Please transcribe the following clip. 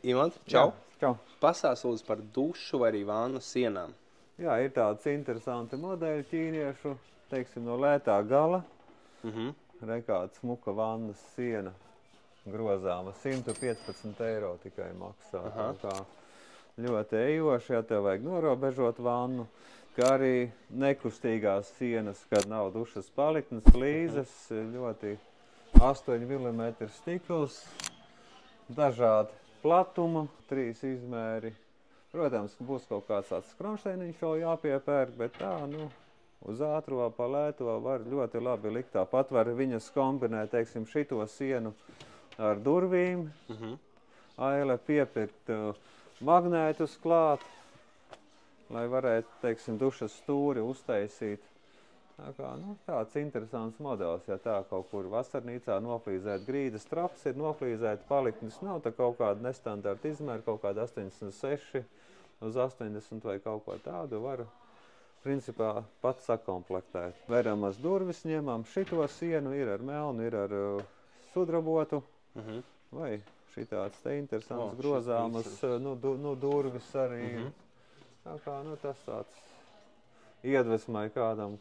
Imants, čau! Čau. Pastāst lūdzu par dušu vai arī vānu sienām. Jā, ir tāds interesanti modeļi ķīniešu, teiksim, no lētā gala. Re kāda smuka vannas siena grozāma, 115 eiro tikai maksā. Kā ļoti ejoši, ja tev vajag norobežot vannu, kā arī nekustīgās sienas, kad nav dušas paliknes, flīzes, ļoti 8 mm stikls, dažādi platuma, 3 izmēri. Protams, būs kaut kāds tāds kronšteiniņš vēl jāpiepērk, bet tā, uz ātro pa lēto var ļoti labi likt. Tāpat var viņas kombinēt, teiksim, šito sienu ar durvīm, aile piepirkt magnētus klāt, lai varētu, teiksim, dušas stūri uztaisīt. Tā kā, tāds interesants modelis, ja tā kaut kur vasarnīcā noflīzēt grīdas traps, ir noflīzēt paliknes, nav tā kaut kāda nestandarta izmēra, kaut kāda 86 uz 80 vai kaut ko tādu var, principā, pats sakomplektēt. Veramas durvis ņemam, šito sienu ir ar melnu, ir ar sudrabotu, vai šitāds te interesants grozāmas, durvis arī. Tā kā, tas tāds iedvesmai kādam.